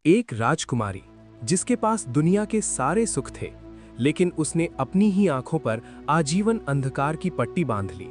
एक राजकुमारी जिसके पास दुनिया के सारे सुख थे, लेकिन उसने अपनी ही आंखों पर आजीवन अंधकार की पट्टी बांध ली।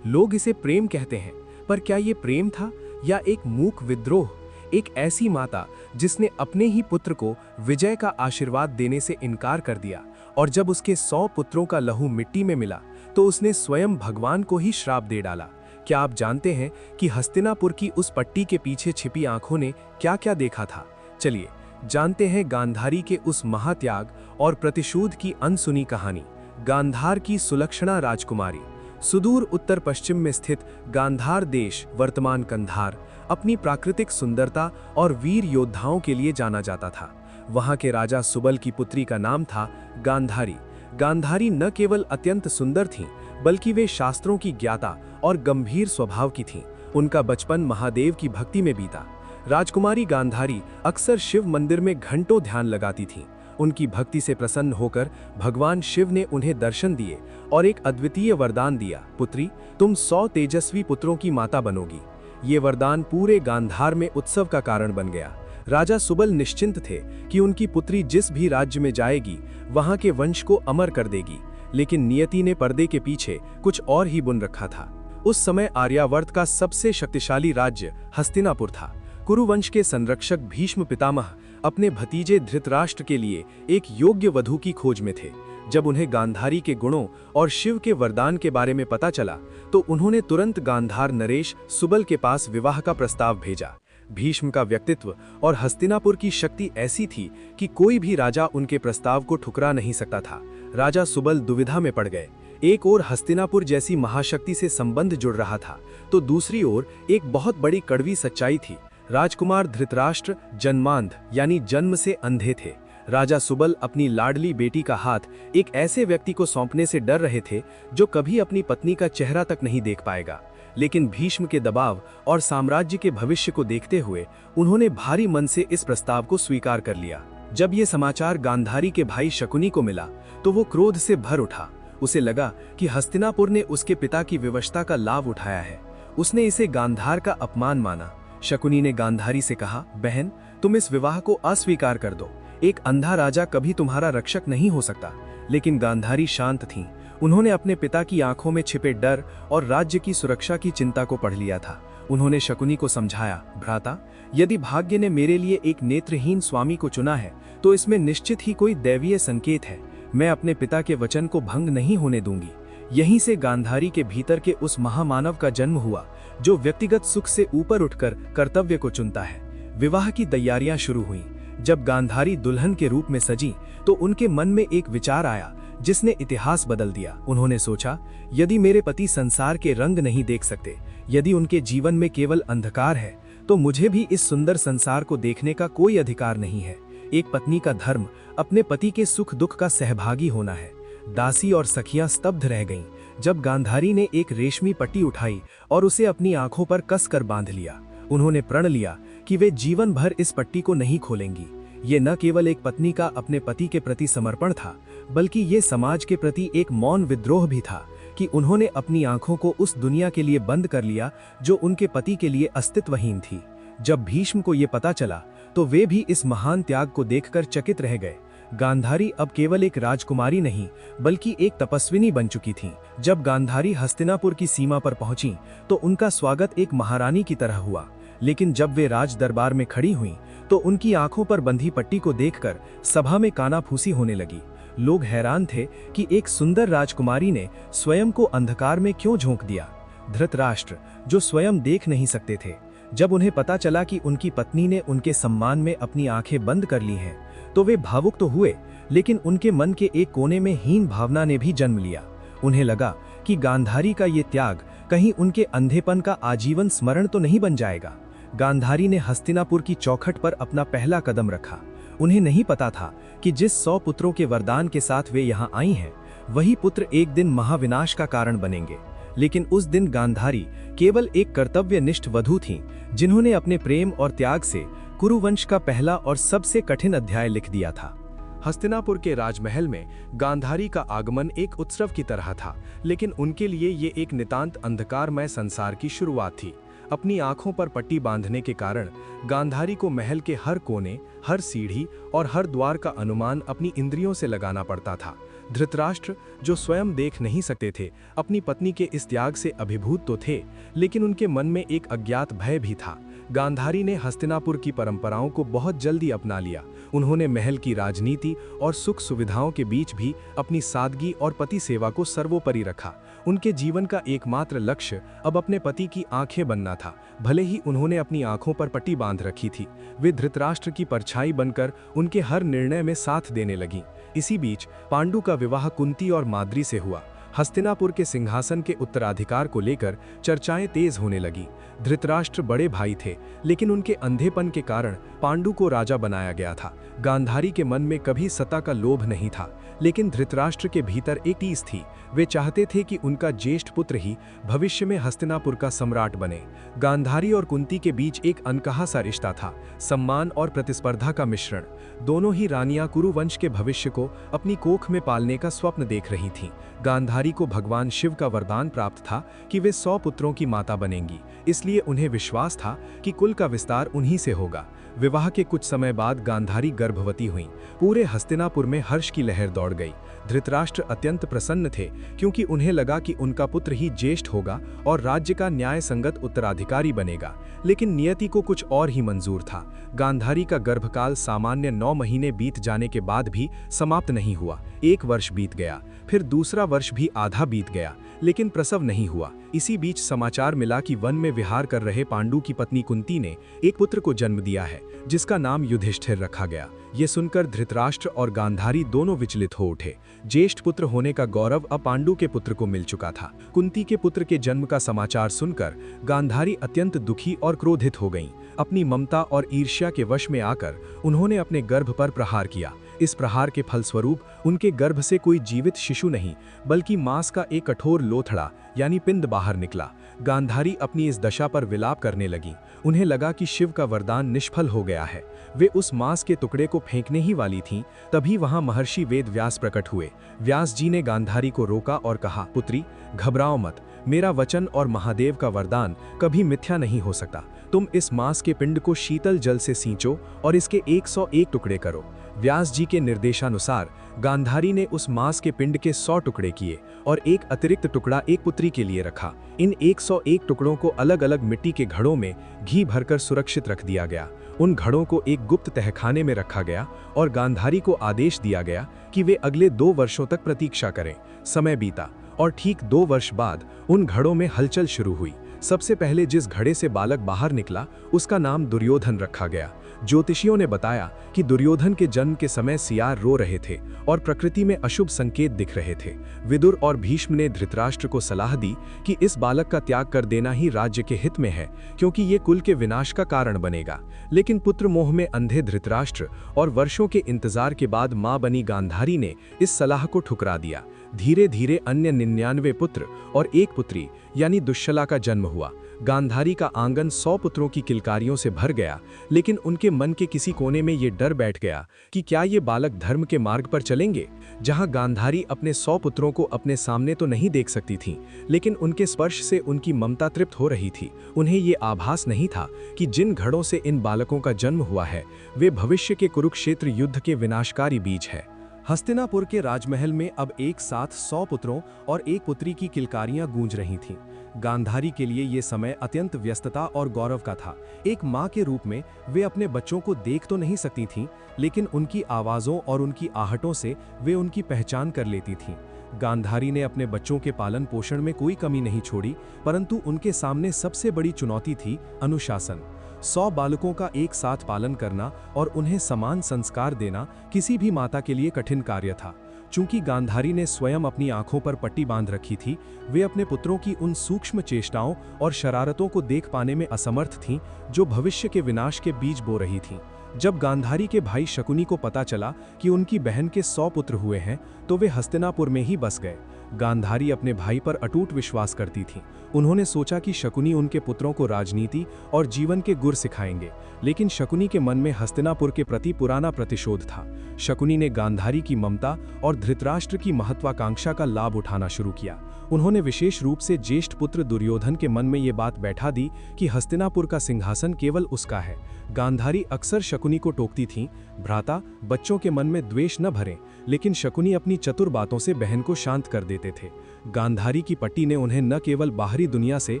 लोग इसे प्रेम कहते हैं, पर क्या ये प्रेम था या एक मूक विद्रोह? एक ऐसी माता जिसने अपने ही पुत्र को विजय का आशीर्वाद देने से इनकार कर दिया, और जब उसके 100 पुत्रों का लहू मिट्टी में मिला तो उसने स्वयं भगवान को ही श्राप दे डाला। क्या आप जानते हैं कि हस्तिनापुर की उस पट्टी के पीछे छिपी आंखों ने क्या-क्या देखा था? चलिए जानते हैं गांधारी के उस महात्याग और प्रतिशोध की अनसुनी कहानी। गांधार की सुलक्षणा राजकुमारी। सुदूर उत्तर पश्चिम में स्थित गांधार देश, वर्तमान कंधार, अपनी प्राकृतिक सुंदरता और वीर योद्धाओं के लिए जाना जाता था। वहां के राजा सुबल की पुत्री का नाम था गांधारी। गांधारी न केवल अत्यंत सुंदर थीं, बल्कि वे शास्त्रों की ज्ञाता और गंभीर स्वभाव की थीं। उनका बचपन महादेव की भक्ति में बीता। राजकुमारी गांधारी अक्सर शिव मंदिर में घंटों ध्यान लगाती थीं। उनकी भक्ति से प्रसन्न होकर भगवान शिव ने उन्हें दर्शन दिए और एक अद्वितीय वरदान दिया, पुत्री, तुम 100 तेजस्वी पुत्रों की माता बनोगी। ये वरदान पूरे गांधार में उत्सव का कारण बन गया। राजा सुबल निश्चिंत थे कि उनकी पुत्री जिस भी राज्य में जाएगी वहां के वंश को अमर कर देगी, लेकिन नियति ने पर्दे के पीछे कुछ और ही बुन रखा था। उस समय आर्यावर्त का सबसे शक्तिशाली राज्य हस्तिनापुर था। कुरुवंश के संरक्षक भीष्म पितामह अपने भतीजे धृतराष्ट्र के लिए एक योग्य वधू की खोज में थे। जब उन्हें गांधारी के गुणों और शिव के वरदान के बारे में पता चला तो उन्होंने तुरंत गांधार नरेश सुबल के पास विवाह का प्रस्ताव भेजा। भीष्म का व्यक्तित्व और हस्तिनापुर की शक्ति ऐसी थी कि कोई भी राजा उनके प्रस्ताव को ठुकरा नहीं सकता था। राजा सुबल दुविधा में पड़ गए। एक ओर हस्तिनापुर जैसी महाशक्ति से संबंध जुड़ रहा था, तो दूसरी ओर एक बहुत बड़ी कड़वी सच्चाई थी। राजकुमार धृतराष्ट्र जन्मांध यानी जन्म से अंधे थे। राजा सुबल अपनी लाडली बेटी का हाथ एक ऐसे व्यक्ति को सौंपने से डर रहे थे जो कभी अपनी पत्नी का चेहरा तक नहीं देख पाएगा। लेकिन भीष्म के दबाव और साम्राज्य के भविष्य को देखते हुए उन्होंने भारी मन से इस प्रस्ताव को स्वीकार कर लिया। जब ये समाचार गांधारी के भाई शकुनी को मिला तो वो क्रोध से भर उठा। उसे लगा कि हस्तिनापुर ने उसके पिता की विवशता का लाभ उठाया है। उसने इसे गांधार का अपमान माना। शकुनी ने गांधारी से कहा, बहन, तुम इस विवाह को अस्वीकार कर दो। एक अंधा राजा कभी तुम्हारा रक्षक नहीं हो सकता। लेकिन गांधारी शांत थीं। उन्होंने अपने पिता की आंखों में छिपे डर और राज्य की सुरक्षा की चिंता को पढ़ लिया था। उन्होंने शकुनी को समझाया, भ्राता, यदि भाग्य ने मेरे लिए एक नेत्रहीन स्वामी को चुना है तो इसमें निश्चित ही कोई दैवीय संकेत है। मैं अपने पिता के वचन को भंग नहीं होने दूंगी। यहीं से गांधारी के भीतर के उस महामानव का जन्म हुआ जो व्यक्तिगत सुख से ऊपर उठकर कर्तव्य को चुनता है। विवाह की तैयारियां शुरू हुईं। जब गांधारी दुल्हन के रूप में सजी तो उनके मन में एक विचार आया जिसने इतिहास बदल दिया। उन्होंने सोचा, यदि मेरे पति संसार के रंग नहीं देख सकते, यदि उनके जीवन में केवल अंधकार है, तो मुझे भी इस सुंदर संसार को देखने का कोई अधिकार नहीं है। एक पत्नी का धर्म अपने पति के सुख दुख का सहभागी होना है। दासी और सखियां स्तब्ध रह गईं जब गांधारी ने एक रेशमी पट्टी उठाई और उसे अपनी आंखों पर कसकर बांध लिया। उन्होंने प्रण लिया कि वे जीवन भर इस पट्टी को नहीं खोलेंगी। ये न केवल एक पत्नी का अपने पति के प्रति समर्पण था, बल्कि ये समाज के प्रति एक मौन विद्रोह भी था कि उन्होंने अपनी आंखों को उस दुनिया के लिए बंद कर लिया जो उनके पति के लिए अस्तित्वहीन थी। जब भीष्म को ये पता चला तो वे भी इस महान त्याग को देखकर चकित रह गए। गांधारी अब केवल एक राजकुमारी नहीं, बल्कि एक तपस्विनी बन चुकी थीं। जब गांधारी हस्तिनापुर की सीमा पर पहुंची तो उनका स्वागत एक महारानी की तरह हुआ। लेकिन जब वे राज दरबार में खड़ी हुईं, तो उनकी आंखों पर बंधी पट्टी को देखकर सभा में कानाफूसी होने लगी। लोग हैरान थे कि एक सुंदर राजकुमारी ने स्वयं को अंधकार में क्यों झोंक दिया। धृतराष्ट्र, जो स्वयं देख नहीं सकते थे, जब उन्हें पता चला कि उनकी पत्नी ने उनके सम्मान में अपनी आंखें बंद कर ली हैं, तो वे भावुक तो हुए, लेकिन उनके मन के एक कोने में हीन भावना ने भी जन्म लिया। उन्हें लगा कि गांधारी का ये त्याग कहीं उनके अंधेपन का आजीवन स्मरण तो नहीं बन जाएगा। गांधारी ने हस्तिनापुर की चौखट पर अपना पहला कदम रखा। उन्हें नहीं पता था कि जिस 100 पुत्रों के वरदान के साथ वे यहाँ आई हैं, वही पुत्र एक दिन महाविनाश का कारण बनेंगे। लेकिन उस दिन गांधारी केवल एक कर्तव्यनिष्ठ वधू थीं, जिन्होंने अपने प्रेम और त्याग से कुरुवंश का पहला और सबसे कठिन अध्याय लिख दिया था। हस्तिनापुर के राजमहल में गांधारी का आगमन एक उत्सव की तरह था, लेकिन उनके लिए ये एक नितांत अंधकारमय संसार की शुरुआत थी। अपनी आंखों पर पट्टी बांधने के कारण गांधारी को महल के हर कोने, हर सीढ़ी और हर द्वार का अनुमान अपनी इंद्रियों से लगाना पड़ता था। धृतराष्ट्र, जो स्वयं देख नहीं सकते थे, अपनी पत्नी के इस त्याग से अभिभूत तो थे, लेकिन उनके मन में एक अज्ञात भय भी था। गांधारी ने हस्तिनापुर की परंपराओं को बहुत जल्दी अपना लिया। उन्होंने महल की राजनीति और सुख सुविधाओं के बीच भी अपनी सादगी और पति सेवा को सर्वोपरि रखा। उनके जीवन का एकमात्र लक्ष्य अब अपने पति की आंखें बनना था, भले ही उन्होंने अपनी आंखों पर पट्टी बांध रखी थी। वे धृतराष्ट्र की परछाई बनकर उनके हर निर्णय में साथ देने लगीं। इसी बीच पांडु का विवाह कुंती और माद्री से हुआ। हस्तिनापुर के सिंहासन के उत्तराधिकार को लेकर चर्चाएं तेज होने लगी। धृतराष्ट्र बड़े भाई थे, लेकिन उनके अंधेपन के कारण पांडु को राजा बनाया गया था। गांधारी के मन में कभी सत्ता का लोभ नहीं था, लेकिन धृतराष्ट्र के भीतर एक टीस थी। वे चाहते थे कि उनका ज्येष्ठ पुत्र ही भविष्य में हस्तिनापुर का सम्राट बने। गांधारी और कुंती के बीच एक अनकहा सा रिश्ता था, सम्मान और प्रतिस्पर्धा का मिश्रण। दोनों ही रानियां कुरुवंश के भविष्य को अपनी कोख में पालने का स्वप्न देख रही थीं। गांधारी को भगवान शिव का वरदान प्राप्त था कि वे 100 पुत्रों की माता बनेंगी, इसलिए उन्हें विश्वास था कि कुल का विस्तार उन्हीं से होगा। विवाह के कुछ समय बाद गांधारी गर्भवती हुईं। पूरे हस्तिनापुर में हर्ष की लहर दौड़ गई। धृतराष्ट्र अत्यंत प्रसन्न थे, क्योंकि उन्हें लगा कि उनका पुत्र ही ज्येष्ठ होगा और राज्य का न्याय संगत उत्तराधिकारी बनेगा। लेकिन नियति को कुछ और ही मंजूर था। गांधारी का गर्भकाल सामान्य 9 महीने बीत जाने के बाद भी समाप्त नहीं हुआ। 1 वर्ष बीत गया, फिर दूसरा वर्ष भी आधा बीत गया, लेकिन प्रसव नहीं हुआ। इसी बीच समाचार मिला कि वन में विहार कर रहे पांडु की पत्नी कुंती ने एक पुत्र को जन्म दिया है, जिसका नाम युधिष्ठिर रखा गया। ये सुनकर धृतराष्ट्र और गांधारी दोनों विचलित हो उठे। ज्येष्ठ पुत्र होने का गौरव अब पांडु के पुत्र को मिल चुका था। कुंती के पुत्र के जन्म का समाचार सुनकर गांधारी अत्यंत दुखी और क्रोधित हो गईं। अपनी ममता और ईर्ष्या के वश में आकर उन्होंने अपने गर्भ पर प्रहार किया। इस प्रहार के फलस्वरूप उनके गर्भ से कोई जीवित शिशु नहीं, बल्कि मांस का एक कठोर लोथड़ा यानी पिंड बाहर निकला। गांधारी अपनी इस दशा पर विलाप करने लगी। उन्हें लगा कि शिव का वरदान निष्फल हो गया है। वे उस मांस के टुकड़े को फेंकने ही वाली थीं, तभी वहां महर्षि वेद व्यास प्रकट हुए। व्यास जी ने गांधारी को रोका और कहा, पुत्री, घबराओ मत। मेरा वचन और महादेव का वरदान कभी मिथ्या नहीं हो सकता। तुम इस मांस के पिंड को शीतल जल से सींचो और इसके 101 टुकड़े करो। व्यास जी के निर्देशानुसार गांधारी ने उस मांस के पिंड के 100 टुकड़े किए और एक अतिरिक्त टुकड़ा एक पुत्री के लिए रखा। इन 101 टुकड़ों को अलग अलग मिट्टी के घड़ों में घी भरकर सुरक्षित रख दिया गया। उन घड़ों को एक गुप्त तहखाने में रखा गया और गांधारी को आदेश दिया गया कि वे अगले 2 वर्षों तक प्रतीक्षा करें। समय बीता और ठीक 2 वर्ष बाद उन घड़ों में हलचल शुरू हुई। सबसे पहले जिस घड़े से बालक बाहर निकला, उसका नाम दुर्योधन रखा गया। ज्योतिषियों ने बताया कि दुर्योधन के जन्म के समय सियार रो रहे थे और प्रकृति में अशुभ संकेत दिख रहे थे। विदुर और भीष्म ने धृतराष्ट्र को सलाह दी कि इस बालक का त्याग कर देना ही राज्य के हित में है, क्योंकि ये कुल के विनाश का कारण बनेगा। लेकिन पुत्र मोह में अंधे धृतराष्ट्र और वर्षों के इंतजार के बाद मां बनी गांधारी ने इस सलाह को ठुकरा दिया। धीरे धीरे अन्य 99 पुत्र और एक पुत्री यानी दुश्शला का जन्म हुआ। गांधारी का आंगन 100 पुत्रों की किलकारियों से भर गया, लेकिन उनके मन के किसी कोने में ये डर बैठ गया कि क्या ये बालक धर्म के मार्ग पर चलेंगे। जहां गांधारी अपने 100 पुत्रों को अपने सामने तो नहीं देख सकती थीं, लेकिन उनके स्पर्श से उनकी ममता तृप्त हो रही थी। उन्हें ये आभास नहीं था कि जिन घड़ों से इन बालकों का जन्म हुआ है, वे भविष्य के कुरुक्षेत्र युद्ध के विनाशकारी बीज है। हस्तिनापुर के राजमहल में अब एक साथ 100 पुत्रों और एक पुत्री की किलकारियां गूंज रही थीं। गांधारी के लिए ये समय अत्यंत व्यस्तता और गौरव का था। एक मां के रूप में वे अपने बच्चों को देख तो नहीं सकती थीं, लेकिन उनकी आवाज़ों और उनकी आहटों से वे उनकी पहचान कर लेती थीं। गांधारी ने अपने बच्चों के पालन पोषण में कोई कमी नहीं छोड़ी, परंतु उनके सामने सबसे बड़ी चुनौती थी अनुशासन। 100 बालकों का एक साथ पालन करना और उन्हें समान संस्कार देना किसी भी माता के लिए कठिन कार्य था। चूंकि गांधारी ने स्वयं अपनी आंखों पर पट्टी बांध रखी थी, वे अपने पुत्रों की उन सूक्ष्म चेष्टाओं और शरारतों को देख पाने में असमर्थ थीं, जो भविष्य के विनाश के बीज बो रही थीं। जब गांधारी के भाई शकुनी को पता चला कि उनकी बहन के 100 पुत्र हुए हैं, तो वे हस्तिनापुर में ही बस गए। गांधारी अपने भाई पर अटूट विश्वास करती थीं। उन्होंने सोचा कि शकुनी उनके पुत्रों को राजनीति और जीवन के गुर सिखाएंगे, लेकिन शकुनी के मन में हस्तिनापुर के प्रति पुराना प्रतिशोध था। शकुनी ने गांधारी की ममता और धृतराष्ट्र की महत्वाकांक्षा का लाभ उठाना शुरू किया। उन्होंने विशेष रूप से ज्येष्ठ पुत्र दुर्योधन के मन में ये बात बैठा दी कि हस्तिनापुर का सिंहासन केवल उसका है। गांधारी अक्सर शकुनी को टोकती थीं, भ्राता, बच्चों के मन में द्वेष न भरें, लेकिन शकुनी अपनी चतुर बातों से बहन को शांत कर देते थे। गांधारी की पट्टी ने उन्हें न केवल बाहरी दुनिया से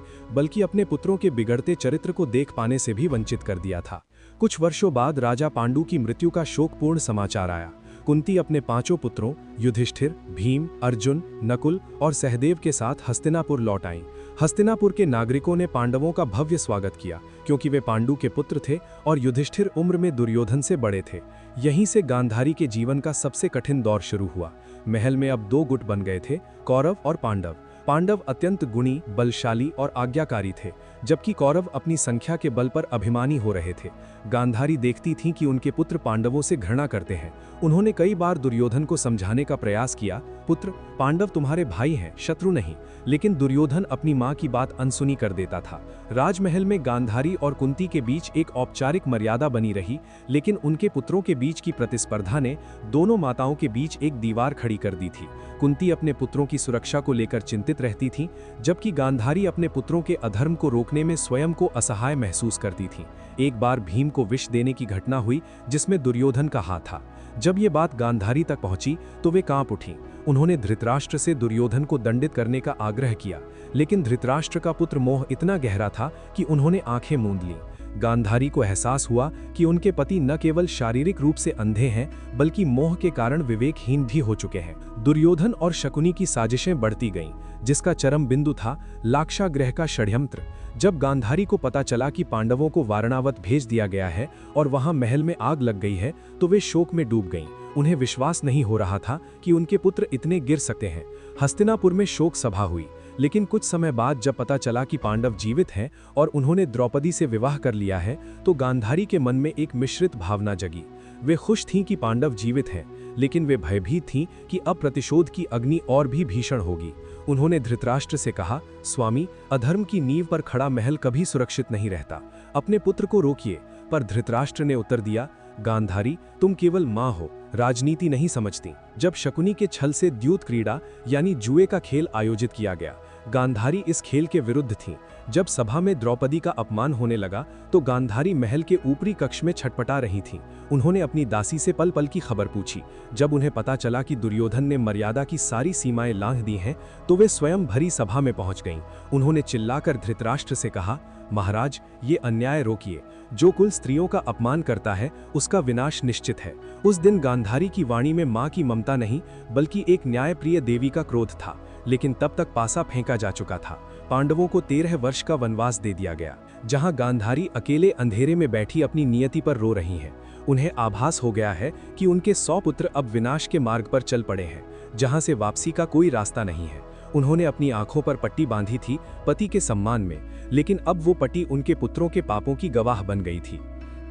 बल्कि अपने पुत्रों के बिगड़ते चरित्र को देख पाने से भी वंचित कर दिया था। कुछ वर्षों बाद राजा पांडु की मृत्यु का शोकपूर्ण समाचार आया। कुंती अपने 5 पुत्रों युधिष्ठिर, भीम, अर्जुन, नकुल और सहदेव के साथ हस्तिनापुर लौट आईं। हस्तिनापुर के नागरिकों ने पांडवों का भव्य स्वागत किया, क्योंकि वे पांडु के पुत्र थे और युधिष्ठिर उम्र में दुर्योधन से बड़े थे। यहीं से गांधारी के जीवन का सबसे कठिन दौर शुरू हुआ। महल में अब 2 गुट बन गए थे, कौरव और पांडव। पांडव अत्यंत गुणी, बलशाली और आज्ञाकारी थे, जबकि कौरव अपनी संख्या के बल पर अभिमानी हो रहे थे। गांधारी देखती थीं कि उनके पुत्र पांडवों से घृणा करते हैं। उन्होंने कई बार दुर्योधन को समझाने का प्रयास किया, पुत्र, पांडव तुम्हारे भाई हैं, शत्रु नहीं। लेकिन दुर्योधन अपनी मां की बात अनसुनी कर देता था। राजमहल में गांधारी और कुंती के बीच एक औपचारिक मर्यादा बनी रही, लेकिन उनके पुत्रों के बीच की प्रतिस्पर्धा ने दोनों माताओं के बीच एक दीवार खड़ी कर दी थी। कुंती अपने पुत्रों की सुरक्षा को लेकर चिंतित रहती थीं, जबकि गांधारी अपने पुत्रों के अधर्म को रोकने में स्वयं को असहाय महसूस करती थीं। एक बार भीम को विष देने की घटना हुई, जिसमें दुर्योधन का हाथ था। जब ये बात गांधारी तक पहुंची तो वे कांप उठीं। उन्होंने धृतराष्ट्र से दुर्योधन को दंडित करने का आग्रह किया, लेकिन धृतराष्ट्र का पुत्र मोह इतना गहरा था कि उन्होंने आंखें मूंद लीं। गांधारी को एहसास हुआ कि उनके पति न केवल शारीरिक रूप से अंधे हैं, बल्कि मोह के कारण विवेकहीन भी हो चुके हैं। दुर्योधन और शकुनी की साजिशें बढ़ती गईं, जिसका चरम बिंदु था लाक्षागृह का षड्यंत्र। जब गांधारी को पता चला कि पांडवों को वारणावत भेज दिया गया है और वहां महल में आग लग गई है, तो वे शोक में डूब गईं। उन्हें विश्वास नहीं हो रहा था कि उनके पुत्र इतने गिर सकते हैं। हस्तिनापुर में शोक सभा हुई, लेकिन कुछ समय बाद जब पता चला कि पांडव जीवित हैं और उन्होंने द्रौपदी से विवाह कर लिया है, तो गांधारी के मन में एक मिश्रित भावना जगी। वे खुश थीं कि पांडव जीवित हैं, लेकिन वे भयभीत थीं कि अब प्रतिशोध की अग्नि और भी भीषण होगी। उन्होंने धृतराष्ट्र से कहा, स्वामी, अधर्म की नींव पर खड़ा महल कभी सुरक्षित नहीं रहता, अपने पुत्र को रोकिए। पर धृतराष्ट्र ने उत्तर दिया, गांधारी, तुम केवल मां हो, राजनीति नहीं समझती। जब शकुनी के छल से द्यूत क्रीड़ा यानी जुए का खेल आयोजित किया गया, गांधारी इस खेल के विरुद्ध थीं। जब सभा में द्रौपदी का अपमान होने लगा, तो गांधारी महल के ऊपरी कक्ष में छटपटा रही थीं। उन्होंने अपनी दासी से पल पल की खबर पूछी। जब उन्हें पता चला कि दुर्योधन ने मर्यादा की सारी सीमाएं लांघ दी हैं, तो वे स्वयं भरी सभा में पहुंच गईं। उन्होंने चिल्लाकर धृतराष्ट्र से कहा, महाराज, ये अन्याय रोकिए। जो कुल स्त्रियों का अपमान करता है, उसका विनाश निश्चित है। उस दिन गांधारी की वाणी में मां की ममता नहीं, बल्कि एक न्यायप्रिय देवी का क्रोध था। लेकिन तब तक पासा फेंका जा चुका था। पांडवों को 13 वर्ष का वनवास दे दिया गया, जहां गांधारी अकेले अंधेरे में बैठी अपनी नियति पर रो रही हैं। उन्हें आभास हो गया है कि उनके 100 पुत्र अब विनाश के मार्ग पर चल पड़े हैं, जहां से वापसी का कोई रास्ता नहीं है। उन्होंने अपनी आंखों पर पट्टी बांधी थी पति के सम्मान में, लेकिन अब वो पट्टी उनके पुत्रों के पापों की गवाह बन गई थी।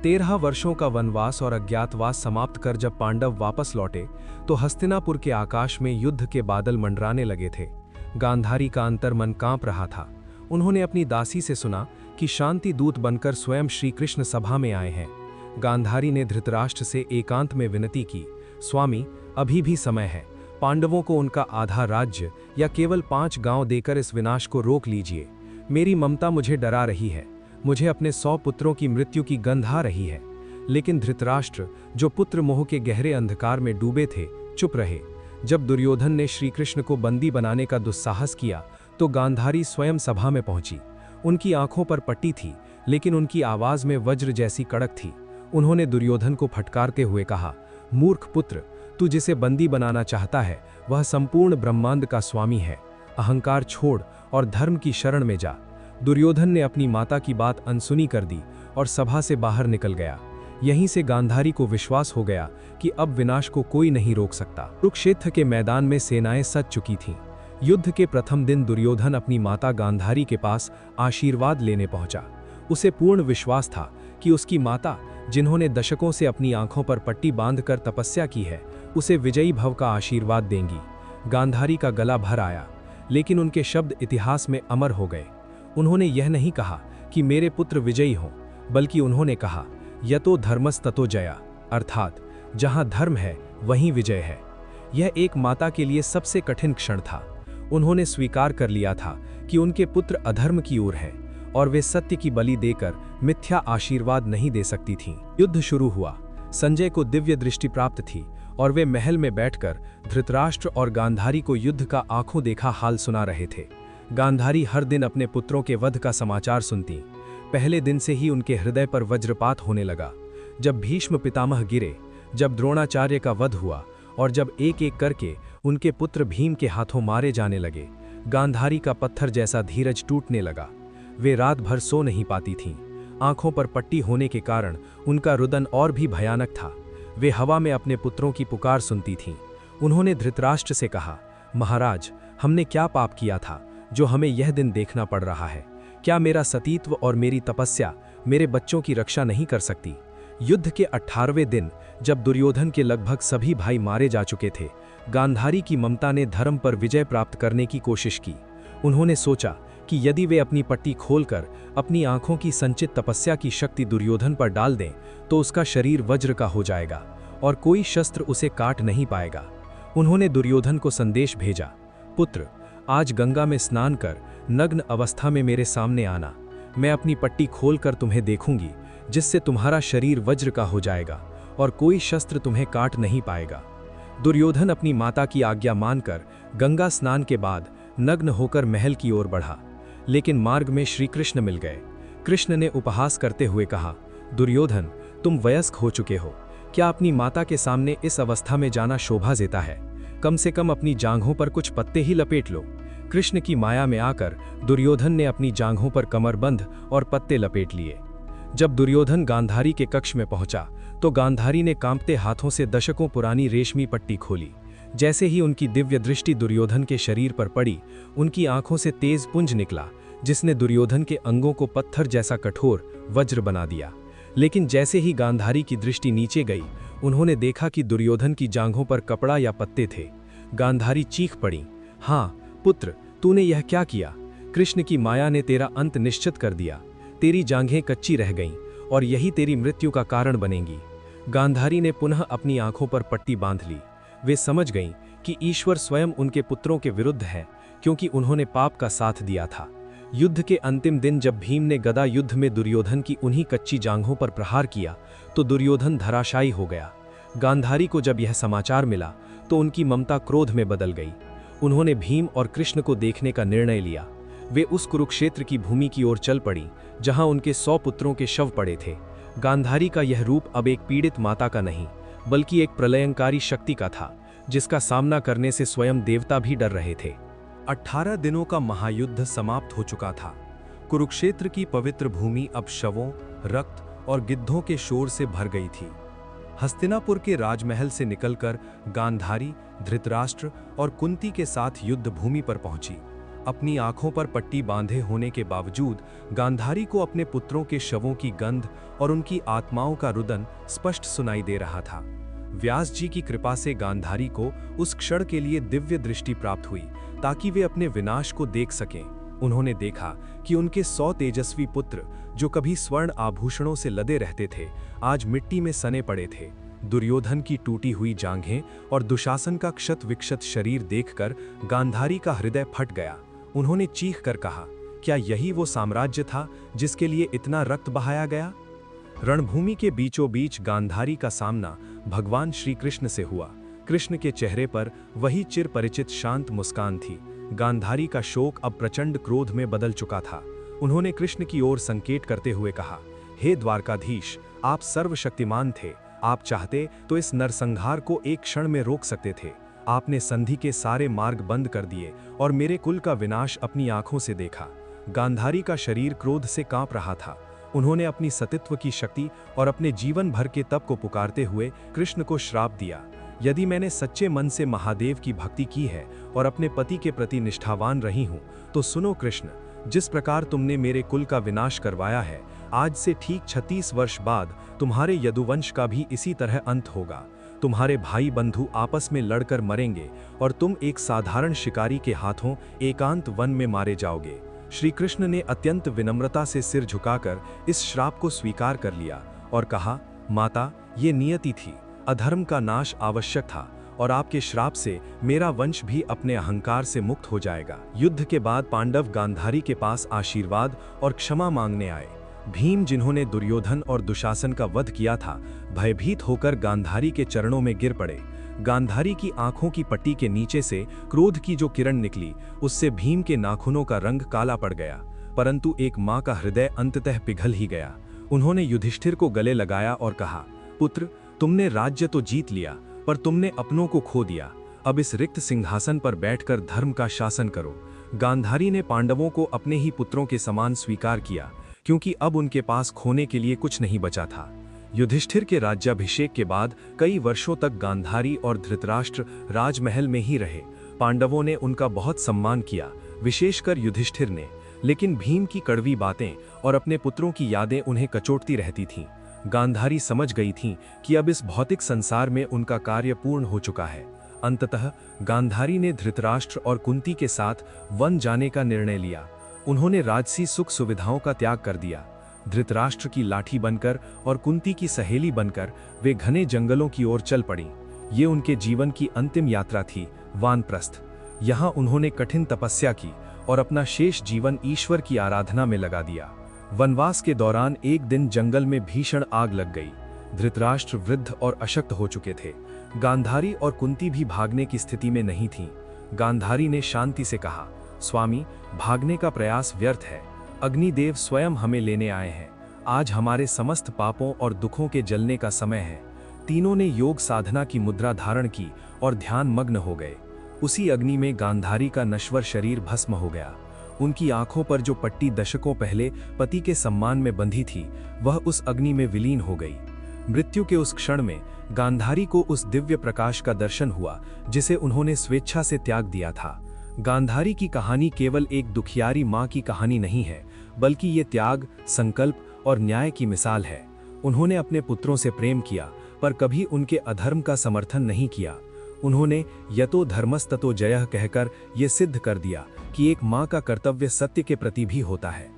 13 वर्षों का वनवास और अज्ञातवास समाप्त कर जब पांडव वापस लौटे, तो हस्तिनापुर के आकाश में युद्ध के बादल मंडराने लगे थे। गांधारी का अंतर्मन कांप रहा था। उन्होंने अपनी दासी से सुना कि शांति दूत बनकर स्वयं श्री कृष्ण सभा में आए हैं। गांधारी ने धृतराष्ट्र से एकांत में विनती की, स्वामी, अभी भी समय है। पांडवों को उनका आधा राज्य या केवल 5 गांव देकर इस विनाश को रोक लीजिए। मेरी ममता मुझे डरा रही है। मुझे अपने 100 पुत्रों की मृत्यु की गंध आ रही है। लेकिन धृतराष्ट्र, जो पुत्र मोह के गहरे अंधकार में डूबे थे, चुप रहे। जब दुर्योधन ने श्री कृष्ण को बंदी बनाने का दुस्साहस किया, तो गांधारी स्वयं सभा में पहुंची। उनकी आंखों पर पट्टी थी, लेकिन उनकी आवाज में वज्र जैसी कड़क थी। उन्होंने दुर्योधन को फटकारते हुए कहा, मूर्ख पुत्र, तू जिसे बंदी बनाना चाहता है, वह संपूर्ण ब्रह्मांड का स्वामी है। अहंकार छोड़ और धर्म की शरण में जा। दुर्योधन ने अपनी माता की बात अनसुनी कर दी और सभा से बाहर निकल गया। यहीं से गांधारी को विश्वास हो गया कि अब विनाश को कोई नहीं रोक सकता। कुरुक्षेत्र के मैदान में सेनाएं सज चुकी थीं। युद्ध के प्रथम दिन दुर्योधन अपनी माता गांधारी के पास आशीर्वाद लेने पहुंचा। उसे पूर्ण विश्वास था कि उसकी माता, जिन्होंने दशकों से अपनी आंखों पर पट्टी बांधकर तपस्या की है, उसे विजयी भव का आशीर्वाद देंगी। गांधारी का गला भर आया, लेकिन उनके शब्द इतिहास में अमर हो गए। उन्होंने यह नहीं कहा कि मेरे पुत्र विजयी हों, बल्कि उन्होंने कहा यतो धर्मस्ततो जया, अर्थात जहां धर्म है वहीं विजय है। यह एक माता के लिए सबसे कठिन क्षण था। उन्होंने स्वीकार कर लिया था कि उनके पुत्र अधर्म की ओर हैं और वे सत्य की बलि देकर मिथ्या आशीर्वाद नहीं दे सकती थीं। युद्ध शुरू हुआ। संजय को दिव्य दृष्टि प्राप्त थी और वे महल में बैठकर धृतराष्ट्र और गांधारी को युद्ध का आंखों देखा हाल सुना रहे थे। गांधारी हर दिन अपने पुत्रों के वध का समाचार सुनती। पहले दिन से ही उनके हृदय पर वज्रपात होने लगा। जब भीष्म पितामह गिरे, जब द्रोणाचार्य का वध हुआ और जब एक एक करके उनके पुत्र भीम के हाथों मारे जाने लगे, गांधारी का पत्थर जैसा धीरज टूटने लगा। वे रात भर सो नहीं पाती थीं। आंखों पर पट्टी होने के कारण उनका रुदन और भी भयानक था। वे हवा में अपने पुत्रों की पुकार सुनती थीं। उन्होंने धृतराष्ट्र से कहा, महाराज, हमने क्या पाप किया था जो हमें यह दिन देखना पड़ रहा है? क्या मेरा सतीत्व और मेरी तपस्या मेरे बच्चों की रक्षा नहीं कर सकती? युद्ध के 18वें दिन, जब दुर्योधन के लगभग सभी भाई मारे जा चुके थे, गांधारी की ममता ने धर्म पर विजय प्राप्त करने की कोशिश की। उन्होंने सोचा कि यदि वे अपनी पट्टी खोलकर अपनी आंखों की संचित तपस्या की शक्ति दुर्योधन पर डाल दें, तो उसका शरीर वज्र का हो जाएगा और कोई शस्त्र उसे काट नहीं पाएगा। उन्होंने दुर्योधन को संदेश भेजा, पुत्र, आज गंगा में स्नान कर नग्न अवस्था में मेरे सामने आना। मैं अपनी पट्टी खोलकर तुम्हें देखूंगी, जिससे तुम्हारा शरीर वज्र का हो जाएगा और कोई शस्त्र तुम्हें काट नहीं पाएगा। दुर्योधन अपनी माता की आज्ञा मानकर गंगा स्नान के बाद नग्न होकर महल की ओर बढ़ा, लेकिन मार्ग में श्री कृष्ण मिल गए। कृष्ण ने उपहास करते हुए कहा, दुर्योधन, तुम वयस्क हो चुके हो, क्या अपनी माता के सामने इस अवस्था में जाना शोभा देता है? कम से कम अपनी जांघों पर कुछ पत्ते ही लपेट लो। कृष्ण की माया में आकर दुर्योधन ने अपनी जांघों पर कमरबंद और पत्ते लपेट लिए। जब दुर्योधन गांधारी के कक्ष में पहुंचा, तो गांधारी ने कांपते हाथों से दशकों पुरानी रेशमी पट्टी खोली। जैसे ही उनकी दिव्य दृष्टि दुर्योधन के शरीर पर पड़ी, उनकी आंखों से तेज पुंज निकला, जिसने दुर्योधन के अंगों को पत्थर जैसा कठोर वज्र बना दिया। लेकिन जैसे ही गांधारी की दृष्टि नीचे गई, उन्होंने देखा कि दुर्योधन की जांघों पर कपड़ा या पत्ते थे। गांधारी चीख पड़ी, हाँ पुत्र, तूने यह क्या किया? कृष्ण की माया ने तेरा अंत निश्चित कर दिया। तेरी जांघें कच्ची रह गईं और यही तेरी मृत्यु का कारण बनेंगी। गांधारी ने पुनः अपनी आंखों पर पट्टी बांध ली। वे समझ गईं कि ईश्वर स्वयं उनके पुत्रों के विरुद्ध है, क्योंकि उन्होंने पाप का साथ दिया था। युद्ध के अंतिम दिन जब भीम ने गदा युद्ध में दुर्योधन की उन्हीं कच्ची जांघों पर प्रहार किया, तो दुर्योधन धराशायी हो गया। गांधारी को जब यह समाचार मिला, तो उनकी ममता क्रोध में बदल गई। उन्होंने भीम और कृष्ण को देखने का निर्णय लिया। वे उस कुरुक्षेत्र की भूमि की ओर चल पड़ी, जहां उनके 100 पुत्रों के शव पड़े थे। गांधारी का यह रूप अब एक पीड़ित माता का नहीं, बल्कि एक प्रलयंकारी शक्ति का था, जिसका सामना करने से स्वयं देवता भी डर रहे थे। 18 दिनों का महायुद्ध समाप्त हो चुका था। कुरुक्षेत्र की पवित्र भूमि अब शवों, रक्त और गिद्धों के शोर से भर गई थी। हस्तिनापुर के राजमहल से निकलकर गांधारी, धृतराष्ट्र और कुंती के साथ युद्ध भूमि पर पहुंची। अपनी आंखों पर पट्टी बांधे होने के बावजूद गांधारी को अपने पुत्रों के शवों की गंध और उनकी आत्माओं का रुदन स्पष्ट सुनाई दे रहा था। व्यास जी की कृपा से गांधारी को उस क्षण के लिए दिव्य दृष्टि प्राप्त हुई, ताकि वे अपने विनाश को देख सकें। उन्होंने देखा कि उनके 100 तेजस्वी पुत्र, जो कभी स्वर्ण आभूषणों से लदे रहते थे, आज मिट्टी में सने पड़े थे। दुर्योधन की टूटी हुई जांघें और दुशासन का क्षत विक्षत शरीर देखकर गांधारी का हृदय फट गया। उन्होंने चीख कर कहा, क्या यही वो साम्राज्य था जिसके लिए इतना रक्त बहाया गया? रणभूमि के बीचों बीच गांधारी का सामना भगवान श्री कृष्ण से हुआ। कृष्ण के चेहरे पर वही चिर परिचित शांत मुस्कान थी। गांधारी का शोक अब प्रचंड क्रोध में बदल चुका था। उन्होंने कृष्ण की ओर संकेत करते हुए कहा, हे द्वारकाधीश, आप सर्वशक्तिमान थे। आप चाहते तो इस नरसंहार को एक क्षण में रोक सकते थे। आपने संधि के सारे मार्ग बंद कर दिए और मेरे कुल का विनाश अपनी आंखों से देखा। गांधारी का शरीर क्रोध से कांप रहा था। उन्होंने अपनी सतीत्व की शक्ति और अपने जीवन भर के तप को पुकारते हुए कृष्ण को श्राप दिया, यदि मैंने सच्चे मन से महादेव की भक्ति की है और अपने पति के प्रति निष्ठावान रही हूं, तो सुनो कृष्ण, जिस प्रकार तुमने मेरे कुल का विनाश करवाया है, आज से ठीक 36 वर्ष बाद तुम्हारे यदुवंश का भी इसी तरह अंत होगा। तुम्हारे भाई बंधु आपस में लड़कर मरेंगे और तुम एक साधारण शिकारी के हाथों एकांत वन में मारे जाओगे। श्री कृष्ण ने अत्यंत विनम्रता से सिर झुकाकर इस श्राप को स्वीकार कर लिया और कहा, माता, ये नियति थी, अधर्म का नाश आवश्यक था और आपके श्राप से मेरा वंश भी अपने अहंकार से मुक्त हो जाएगा। युद्ध के बाद पांडव गांधारी के पास आशीर्वाद और क्षमा मांगने आए। भीम, जिन्होंने दुर्योधन और दुशासन का वध किया था, भयभीत होकर गांधारी के चरणों में गिर पड़े। गांधारी की आंखों की पट्टी के नीचे से क्रोध की जो किरण निकली, उससे भीम के नाखूनों का रंग काला पड़ गया, परंतु एक मां का हृदय अंततः पिघल ही गया। उन्होंने युधिष्ठिर को गले लगाया और कहा, पुत्र, तुमने राज्य तो जीत लिया, पर तुमने अपनों को खो दिया। अब इस रिक्त सिंहासन पर बैठकर धर्म का शासन करो। गांधारी ने पांडवों को अपने ही पुत्रों के समान स्वीकार किया, क्योंकि अब उनके पास खोने के लिए कुछ नहीं बचा था। युधिष्ठिर के राज्याभिषेक के बाद कई वर्षों तक गांधारी और धृतराष्ट्र राजमहल में ही रहे। पांडवों ने उनका बहुत सम्मान किया, विशेषकर युधिष्ठिर ने, लेकिन भीम की कड़वी बातें और अपने पुत्रों की यादें उन्हें कचोटती रहती थीं। गांधारी समझ गई थीं कि अब इस भौतिक संसार में उनका कार्य पूर्ण हो चुका है। अंततः गांधारी ने धृतराष्ट्र और कुंती के साथ वन जाने का निर्णय लिया। उन्होंने राजसी सुख सुविधाओं का त्याग कर दिया। धृतराष्ट्र की लाठी बनकर और कुंती की सहेली बनकर वे घने जंगलों की ओर चल पड़ीं। ये उनके जीवन की अंतिम यात्रा थी, वानप्रस्थ। यहाँ उन्होंने कठिन तपस्या की और अपना शेष जीवन ईश्वर की आराधना में लगा दिया। वनवास के दौरान एक दिन जंगल में भीषण आग लग गई। धृतराष्ट्र वृद्ध और अशक्त हो चुके थे। गांधारी और कुंती भी भागने की स्थिति में नहीं थीं। गांधारी ने शांति से कहा, स्वामी, भागने का प्रयास व्यर्थ है। अग्निदेव स्वयं हमें लेने आए हैं। आज हमारे समस्त पापों और दुखों के जलने का समय है। तीनों ने योग साधना की मुद्रा धारण की और ध्यान मग्न हो गए। उसी अग्नि में गांधारी का नश्वर शरीर भस्म हो गया। उनकी आंखों पर जो पट्टी दशकों पहले पति के सम्मान में बंधी थी, वह उस अग्नि में विलीन हो गई। मृत्यु के उस क्षण में गांधारी को उस दिव्य प्रकाश का दर्शन हुआ जिसे उन्होंने स्वेच्छा से त्याग दिया था। गांधारी की कहानी केवल एक दुखियारी मां की कहानी नहीं है, बल्कि ये त्याग, संकल्प और न्याय की मिसाल है। उन्होंने अपने पुत्रों से प्रेम किया, पर कभी उनके अधर्म का समर्थन नहीं किया। उन्होंने यतो धर्मस्ततो जयः कहकर यह सिद्ध कर दिया कि एक मां का कर्तव्य सत्य के प्रति भी होता है।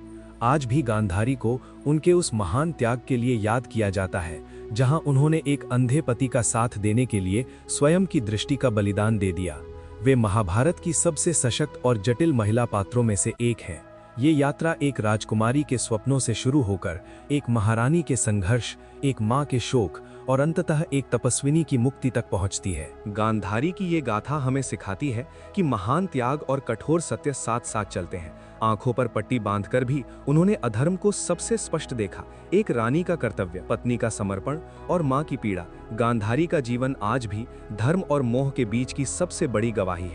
आज भी गांधारी को उनके उस महान त्याग के लिए याद किया जाता है, जहां उन्होंने एक अंधे पति का साथ देने के लिए स्वयं की दृष्टि का बलिदान दे दिया। वे महाभारत की सबसे सशक्त और जटिल महिला पात्रों में से एक हैं। ये यात्रा एक राजकुमारी के स्वप्नों से शुरू होकर एक महारानी के संघर्ष, एक मां के शोक और अंततः एक तपस्विनी की मुक्ति तक पहुंचती है। गांधारी की ये गाथा हमें सिखाती है कि महान त्याग और कठोर सत्य साथ साथ चलते हैं। आंखों पर पट्टी बांधकर भी उन्होंने अधर्म को सबसे स्पष्ट देखा। एक रानी का कर्तव्य, पत्नी का समर्पण और मां की पीड़ा। गांधारी का जीवन आज भी धर्म और मोह के बीच की सबसे बड़ी गवाही है।